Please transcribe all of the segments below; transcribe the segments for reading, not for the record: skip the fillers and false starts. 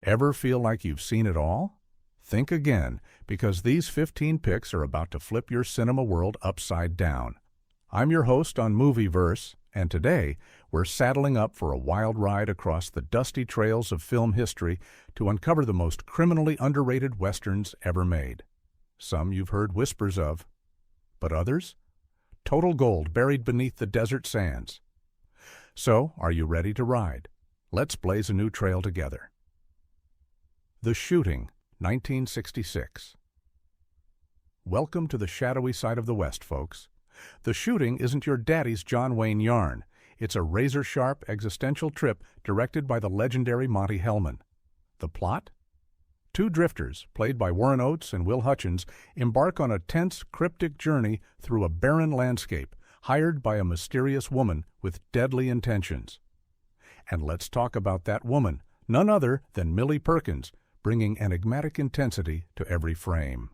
Ever feel like you've seen it all? Think again, because these 15 picks are about to flip your cinema world upside down. I'm your host on Movieverse, and today we're saddling up for a wild ride across the dusty trails of film history to uncover the most criminally underrated westerns ever made. Some you've heard whispers of, but others? Total gold buried beneath the desert sands. So, are you ready to ride? Let's blaze a new trail together. The Shooting, 1966. Welcome to the shadowy side of the West, folks. The Shooting isn't your daddy's John Wayne yarn. It's a razor-sharp existential trip directed by the legendary Monte Hellman. The plot? Two drifters, played by Warren Oates and Will Hutchins, embark on a tense, cryptic journey through a barren landscape, hired by a mysterious woman with deadly intentions. And let's talk about that woman, none other than Millie Perkins, bringing enigmatic intensity to every frame.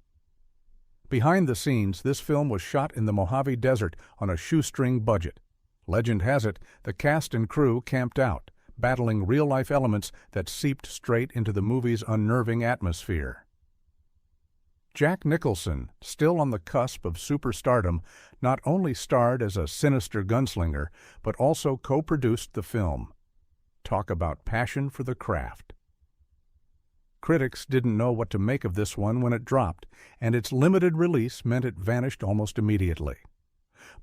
Behind the scenes, this film was shot in the Mojave Desert on a shoestring budget. Legend has it, the cast and crew camped out, battling real-life elements that seeped straight into the movie's unnerving atmosphere. Jack Nicholson, still on the cusp of superstardom, not only starred as a sinister gunslinger, but also co-produced the film. Talk about passion for the craft. Critics didn't know what to make of this one when it dropped, and its limited release meant it vanished almost immediately.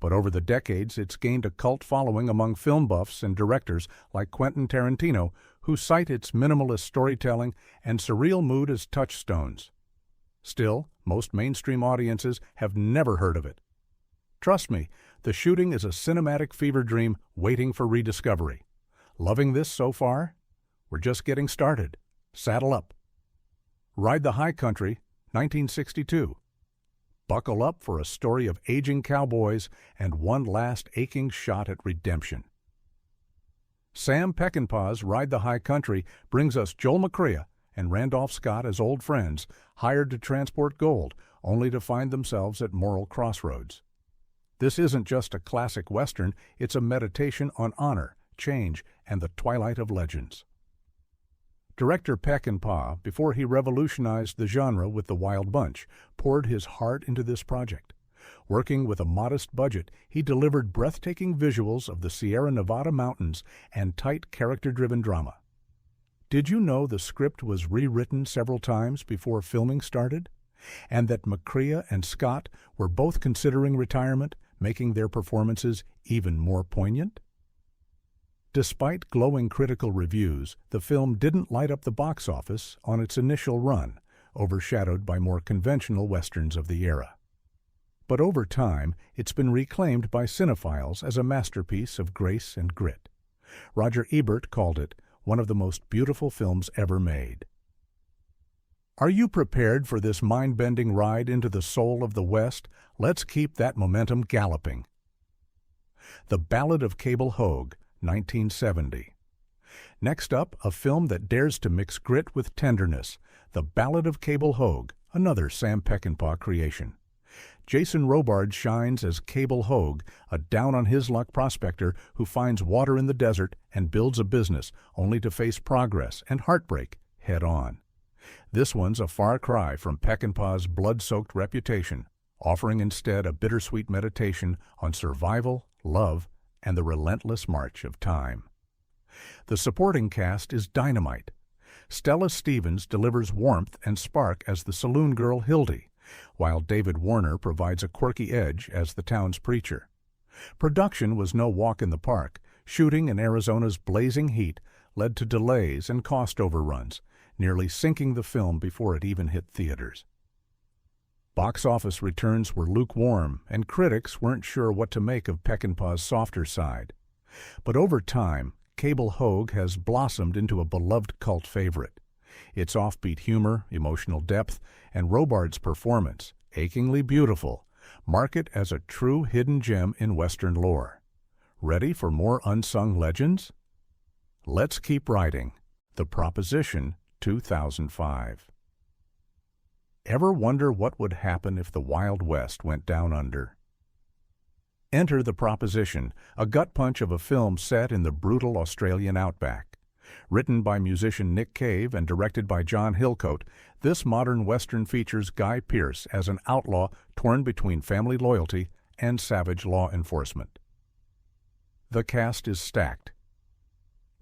But over the decades, it's gained a cult following among film buffs and directors like Quentin Tarantino, who cite its minimalist storytelling and surreal mood as touchstones. Still, most mainstream audiences have never heard of it. Trust me, The Shooting is a cinematic fever dream waiting for rediscovery. Loving this so far? We're just getting started. Saddle up. Ride the High Country, 1962. Buckle up for a story of aging cowboys and one last aching shot at redemption. Sam Peckinpah's Ride the High Country brings us Joel McCrea and Randolph Scott as old friends, hired to transport gold, only to find themselves at moral crossroads. This isn't just a classic Western, it's a meditation on honor, change, and the twilight of legends. Director Peckinpah, before he revolutionized the genre with The Wild Bunch, poured his heart into this project. Working with a modest budget, he delivered breathtaking visuals of the Sierra Nevada mountains and tight character-driven drama. Did you know the script was rewritten several times before filming started? And that McCrea and Scott were both considering retirement, making their performances even more poignant? Despite glowing critical reviews, the film didn't light up the box office on its initial run, overshadowed by more conventional westerns of the era. But over time, it's been reclaimed by cinephiles as a masterpiece of grace and grit. Roger Ebert called it one of the most beautiful films ever made. Are you prepared for this mind-bending ride into the soul of the West? Let's keep that momentum galloping. The Ballot of Cable Hogue, 1970. Next up, a film that dares to mix grit with tenderness, The Ballot of Cable Hogue, another Sam Peckinpah creation. Jason Robards shines as Cable Hogue, a down-on-his-luck prospector who finds water in the desert and builds a business, only to face progress and heartbreak head-on. This one's a far cry from Peckinpah's blood-soaked reputation, offering instead a bittersweet meditation on survival, love, and the relentless march of time. The supporting cast is dynamite. Stella Stevens delivers warmth and spark as the saloon girl Hildy, while David Warner provides a quirky edge as the town's preacher. Production was no walk in the park. Shooting in Arizona's blazing heat led to delays and cost overruns, nearly sinking the film before it even hit theaters. Box office returns were lukewarm, and critics weren't sure what to make of Peckinpah's softer side. But over time, Cable Hogue has blossomed into a beloved cult favorite. Its offbeat humor, emotional depth, and Robards' performance, achingly beautiful, mark it as a true hidden gem in Western lore. Ready for more unsung legends? Let's keep riding. The Proposition, 2005. Ever wonder what would happen if the Wild West went down under? Enter The Proposition, a gut punch of a film set in the brutal Australian outback. Written by musician Nick Cave and directed by John Hillcoat, this modern Western features Guy Pearce as an outlaw torn between family loyalty and savage law enforcement. The cast is stacked.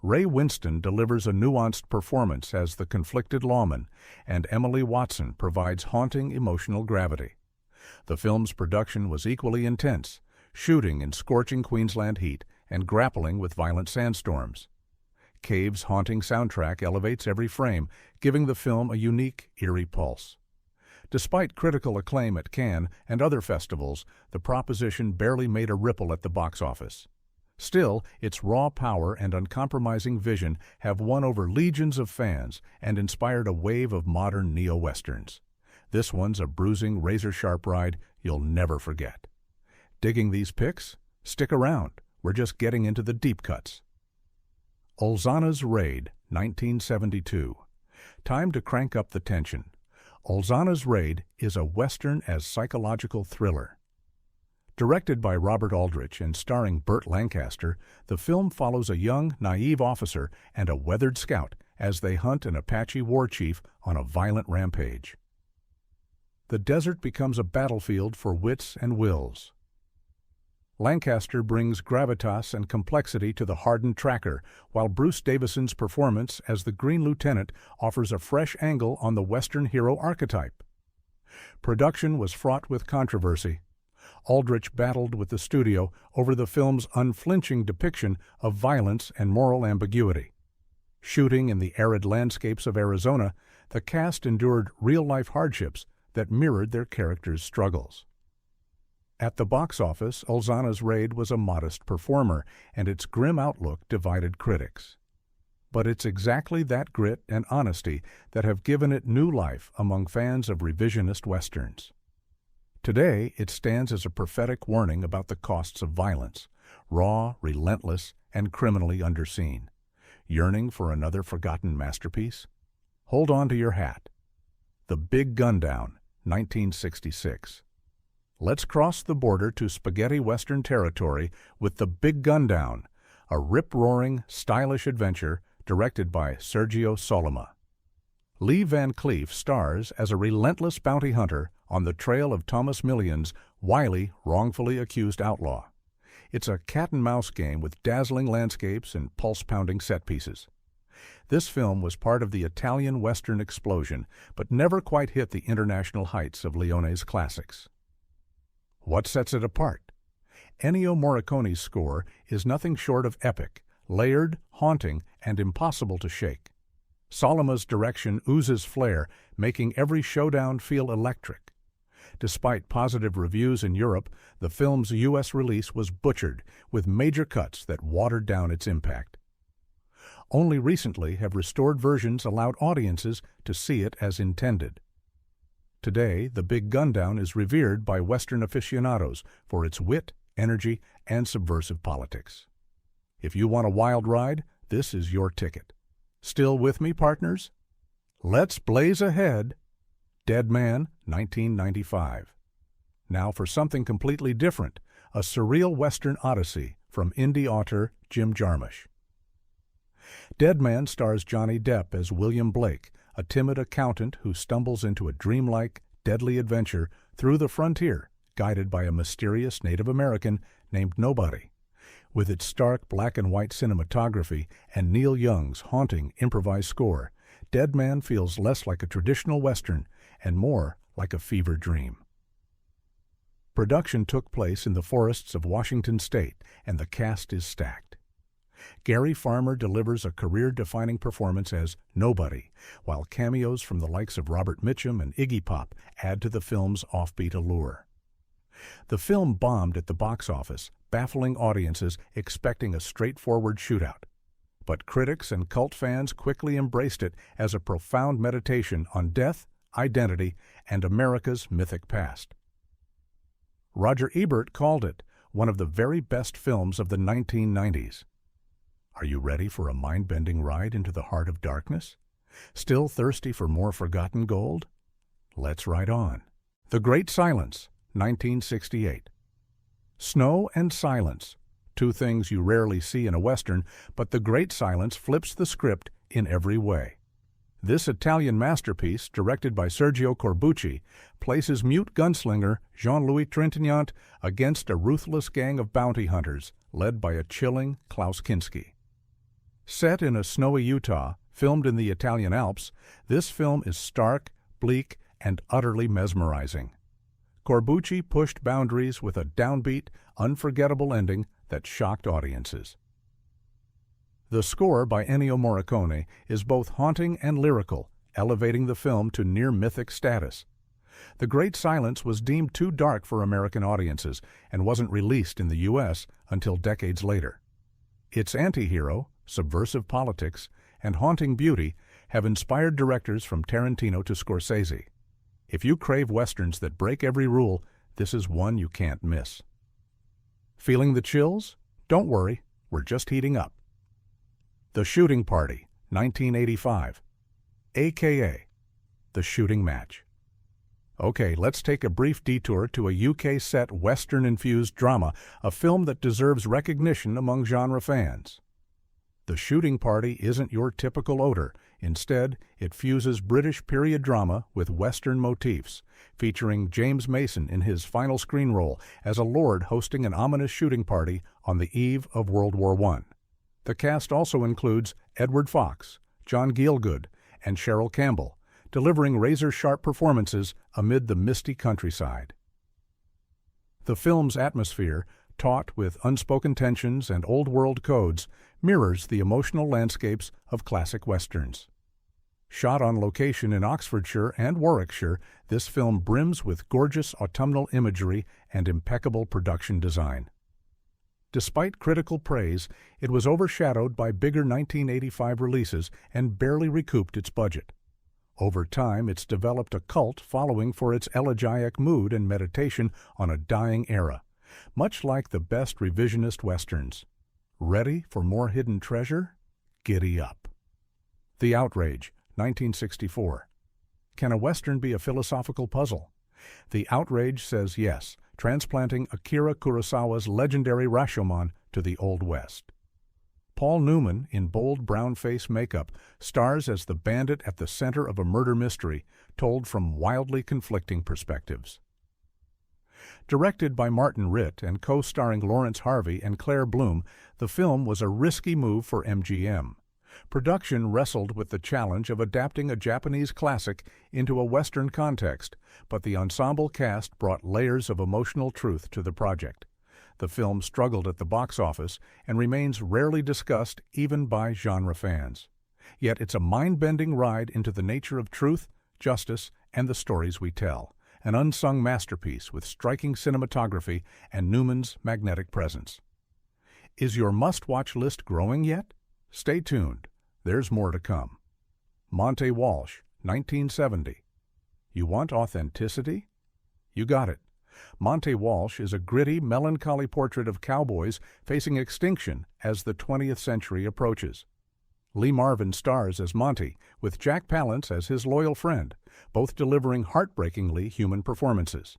Ray Winston delivers a nuanced performance as the conflicted lawman, and Emily Watson provides haunting emotional gravity. The film's production was equally intense, shooting in scorching Queensland heat and grappling with violent sandstorms. Cave's haunting soundtrack elevates every frame, giving the film a unique, eerie pulse. Despite critical acclaim at Cannes and other festivals, the proposition barely made a ripple at the box office. Still, its raw power and uncompromising vision have won over legions of fans and inspired a wave of modern neo-westerns. This one's a bruising, razor-sharp ride you'll never forget. Digging these picks? Stick around. We're just getting into the deep cuts. Ulzana's Raid, 1972. Time to crank up the tension. Ulzana's Raid is a Western as psychological thriller. Directed by Robert Aldrich and starring Burt Lancaster, the film follows a young, naive officer and a weathered scout as they hunt an Apache war chief on a violent rampage. The desert becomes a battlefield for wits and wills. Lancaster brings gravitas and complexity to the hardened tracker, while Bruce Davison's performance as the Green Lieutenant offers a fresh angle on the Western hero archetype. Production was fraught with controversy. Aldrich battled with the studio over the film's unflinching depiction of violence and moral ambiguity. Shooting in the arid landscapes of Arizona, the cast endured real-life hardships that mirrored their characters' struggles. At the box office, Ulzana's Raid was a modest performer, and its grim outlook divided critics. But it's exactly that grit and honesty that have given it new life among fans of revisionist westerns. Today, it stands as a prophetic warning about the costs of violence, raw, relentless, and criminally underseen. Yearning for another forgotten masterpiece? Hold on to your hat. The Big Gundown, 1966. Let's cross the border to spaghetti western territory with The Big Gundown, a rip-roaring, stylish adventure directed by Sergio Solima. Lee Van Cleef stars as a relentless bounty hunter on the trail of Thomas Million's wily, wrongfully accused outlaw. It's a cat-and-mouse game with dazzling landscapes and pulse-pounding set pieces. This film was part of the Italian Western explosion, but never quite hit the international heights of Leone's classics. What sets it apart? Ennio Morricone's score is nothing short of epic, layered, haunting, and impossible to shake. Solima's direction oozes flair, making every showdown feel electric. Despite positive reviews in Europe, the film's U.S. release was butchered, with major cuts that watered down its impact. Only recently have restored versions allowed audiences to see it as intended. Today, The Big Gundown is revered by Western aficionados for its wit, energy, and subversive politics. If you want a wild ride, this is your ticket. Still with me, partners? Let's blaze ahead. Dead Man, 1995. Now for something completely different, a surreal Western odyssey from indie author Jim Jarmusch. Dead Man stars Johnny Depp as William Blake, a timid accountant who stumbles into a dreamlike, deadly adventure through the frontier, guided by a mysterious Native American named Nobody. With its stark black-and-white cinematography and Neil Young's haunting improvised score, Dead Man feels less like a traditional Western and more like a fever dream. Production took place in the forests of Washington State, and the cast is stacked. Gary Farmer delivers a career-defining performance as Nobody, while cameos from the likes of Robert Mitchum and Iggy Pop add to the film's offbeat allure. The film bombed at the box office, baffling audiences expecting a straightforward shootout. But critics and cult fans quickly embraced it as a profound meditation on death, identity, and America's mythic past. Roger Ebert called it one of the very best films of the 1990s. Are you ready for a mind-bending ride into the heart of darkness? Still thirsty for more forgotten gold? Let's ride on. The Great Silence, 1968. Snow and silence, two things you rarely see in a Western, but the great silence flips the script in every way. This Italian masterpiece, directed by Sergio Corbucci, places mute gunslinger Jean-Louis Trintignant against a ruthless gang of bounty hunters led by a chilling Klaus Kinski. Set in a snowy Utah, filmed in the Italian Alps, this film is stark, bleak, and utterly mesmerizing. Corbucci pushed boundaries with a downbeat, unforgettable ending that shocked audiences. The score by Ennio Morricone is both haunting and lyrical, elevating the film to near-mythic status. The Great Silence was deemed too dark for American audiences and wasn't released in the U.S. until decades later. Its anti-hero, subversive politics, and haunting beauty have inspired directors from Tarantino to Scorsese. If you crave westerns that break every rule, this is one you can't miss. Feeling the chills? Don't worry, we're just heating up. The Shooting Party, 1985, a.k.a. The Shooting Match. Okay, let's take a brief detour to a UK-set Western-infused drama, a film that deserves recognition among genre fans. The Shooting Party isn't your typical odor. Instead, it fuses British period drama with Western motifs, featuring James Mason in his final screen role as a lord hosting an ominous shooting party on the eve of World War I. The cast also includes Edward Fox, John Gielgud, and Cheryl Campbell, delivering razor-sharp performances amid the misty countryside. The film's atmosphere, taut with unspoken tensions and old-world codes, mirrors the emotional landscapes of classic westerns. Shot on location in Oxfordshire and Warwickshire, this film brims with gorgeous autumnal imagery and impeccable production design. Despite critical praise, it was overshadowed by bigger 1985 releases and barely recouped its budget. Over time, it's developed a cult following for its elegiac mood and meditation on a dying era, much like the best revisionist westerns. Ready for more hidden treasure? Giddy up. The Outrage, 1964. Can a western be a philosophical puzzle? The Outrage says yes, transplanting Akira Kurosawa's legendary Rashomon to the Old West. Paul Newman, in bold brown-face makeup, stars as the bandit at the center of a murder mystery, told from wildly conflicting perspectives. Directed by Martin Ritt and co-starring Lawrence Harvey and Claire Bloom, the film was a risky move for MGM. Production wrestled with the challenge of adapting a Japanese classic into a Western context, but the ensemble cast brought layers of emotional truth to the project. The film struggled at the box office and remains rarely discussed even by genre fans. Yet it's a mind-bending ride into the nature of truth, justice, and the stories we tell. An unsung masterpiece with striking cinematography and Newman's magnetic presence. Is your must-watch list growing yet? Stay tuned. There's more to come. Monte Walsh, 1970. You want authenticity? You got it. Monte Walsh is a gritty, melancholy portrait of cowboys facing extinction as the 20th century approaches. Lee Marvin stars as Monte, with Jack Palance as his loyal friend, both delivering heartbreakingly human performances.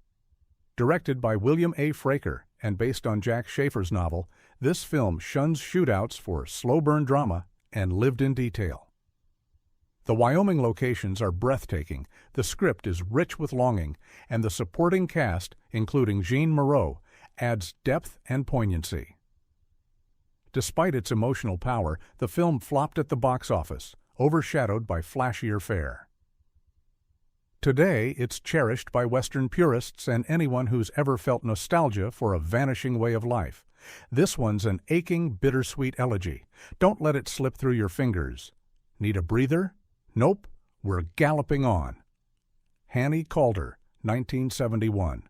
Directed by William A. Fraker and based on Jack Schaefer's novel, this film shuns shootouts for slow-burn drama and lived in detail. The Wyoming locations are breathtaking, the script is rich with longing, and the supporting cast, including Jean Moreau, adds depth and poignancy. Despite its emotional power, the film flopped at the box office, overshadowed by flashier fare. Today, it's cherished by Western purists and anyone who's ever felt nostalgia for a vanishing way of life. This one's an aching, bittersweet elegy. Don't let it slip through your fingers. Need a breather? Nope, we're galloping on. Hannie Calder, 1971.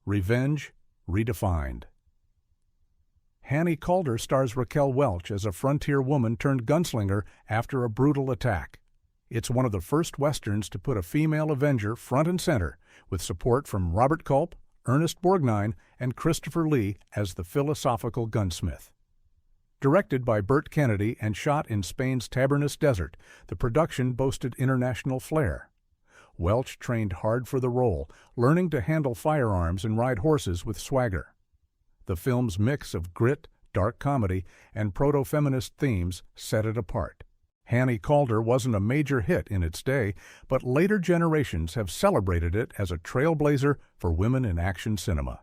Revenge Redefined. Hannie Calder stars Raquel Welch as a frontier woman turned gunslinger after a brutal attack. It's one of the first westerns to put a female Avenger front and center, with support from Robert Culp, Ernest Borgnine, and Christopher Lee as the philosophical gunsmith. Directed by Burt Kennedy and shot in Spain's Tabernas Desert, the production boasted international flair. Welch trained hard for the role, learning to handle firearms and ride horses with swagger. The film's mix of grit, dark comedy, and proto-feminist themes set it apart. Hannie Calder wasn't a major hit in its day, but later generations have celebrated it as a trailblazer for women in action cinema.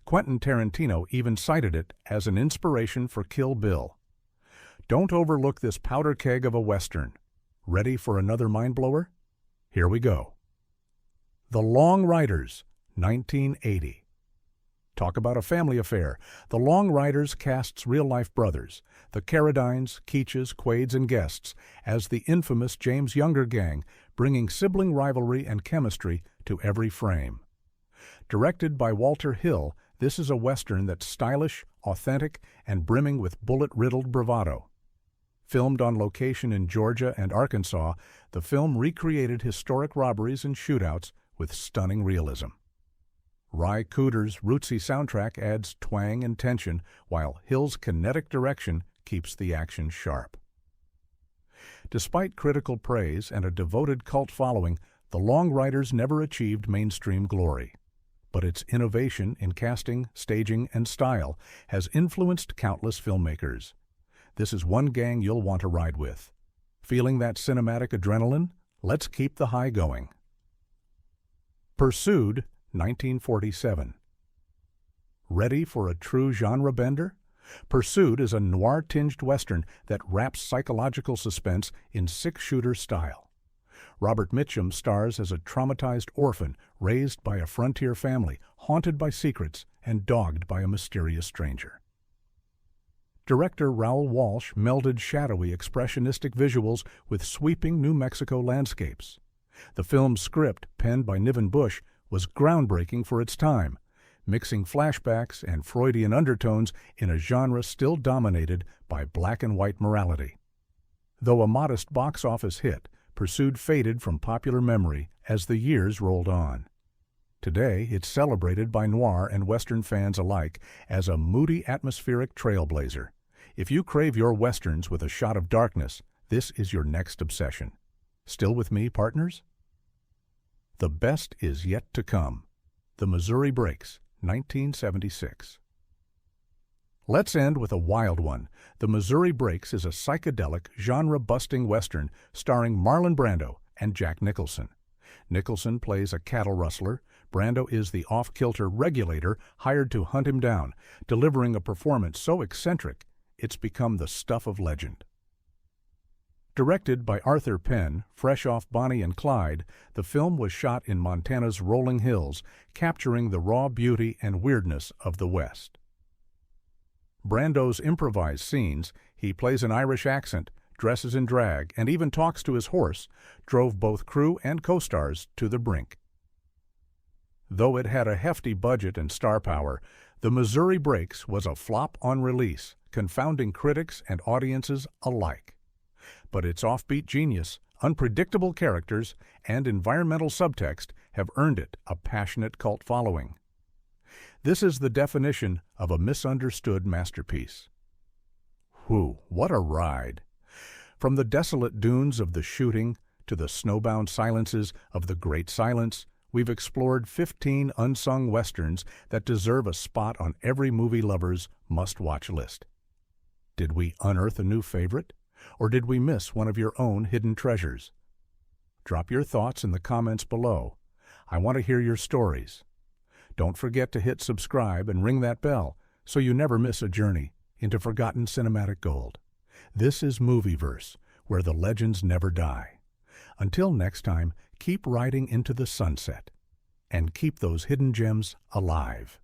Quentin Tarantino even cited it as an inspiration for Kill Bill. Don't overlook this powder keg of a Western. Ready for another mind-blower? Here we go. The Long Riders, 1980. Talk about a family affair. The Long Riders casts real-life brothers, the Carradines, Keaches, Quaids, and Guests, as the infamous James Younger gang, bringing sibling rivalry and chemistry to every frame. Directed by Walter Hill, this is a Western that's stylish, authentic, and brimming with bullet-riddled bravado. Filmed on location in Georgia and Arkansas, the film recreated historic robberies and shootouts with stunning realism. Ry Cooder's rootsy soundtrack adds twang and tension, while Hill's kinetic direction keeps the action sharp. Despite critical praise and a devoted cult following, The Long Riders never achieved mainstream glory. But its innovation in casting, staging, and style has influenced countless filmmakers. This is one gang you'll want to ride with. Feeling that cinematic adrenaline? Let's keep the high going. Pursued, 1947. Ready for a true genre bender? Pursued is a noir-tinged Western that wraps psychological suspense in six-shooter style. Robert Mitchum stars as a traumatized orphan raised by a frontier family, haunted by secrets and dogged by a mysterious stranger. Director Raoul Walsh melded shadowy, expressionistic visuals with sweeping New Mexico landscapes. The film's script, penned by Niven Bush, was groundbreaking for its time, mixing flashbacks and Freudian undertones in a genre still dominated by black and white morality. Though a modest box office hit, Pursued faded from popular memory as the years rolled on. Today, it's celebrated by noir and Western fans alike as a moody, atmospheric trailblazer. If you crave your Westerns with a shot of darkness, this is your next obsession. Still with me, partners? The best is yet to come. The Missouri Breaks, 1976. Let's end with a wild one. The Missouri Breaks is a psychedelic, genre-busting Western starring Marlon Brando and Jack Nicholson. Nicholson plays a cattle rustler. Brando is the off-kilter regulator hired to hunt him down, delivering a performance so eccentric it's become the stuff of legend. Directed by Arthur Penn, fresh off Bonnie and Clyde, the film was shot in Montana's rolling hills, capturing the raw beauty and weirdness of the West. Brando's improvised scenes, he plays an Irish accent, dresses in drag, and even talks to his horse, drove both crew and co-stars to the brink. Though it had a hefty budget and star power, The Missouri Breaks was a flop on release, confounding critics and audiences alike. But its offbeat genius, unpredictable characters, and environmental subtext have earned it a passionate cult following. This is the definition of a misunderstood masterpiece. Whew, what a ride! From the desolate dunes of the Shooting to the snowbound silences of the Great Silence, we've explored 15 unsung Westerns that deserve a spot on every movie lover's must-watch list. Did we unearth a new favorite? Or did we miss one of your own hidden treasures? Drop your thoughts in the comments below. I want to hear your stories. Don't forget to hit subscribe and ring that bell so you never miss a journey into forgotten cinematic gold. This is Movieverse, where the legends never die. Until next time, keep riding into the sunset and keep those hidden gems alive.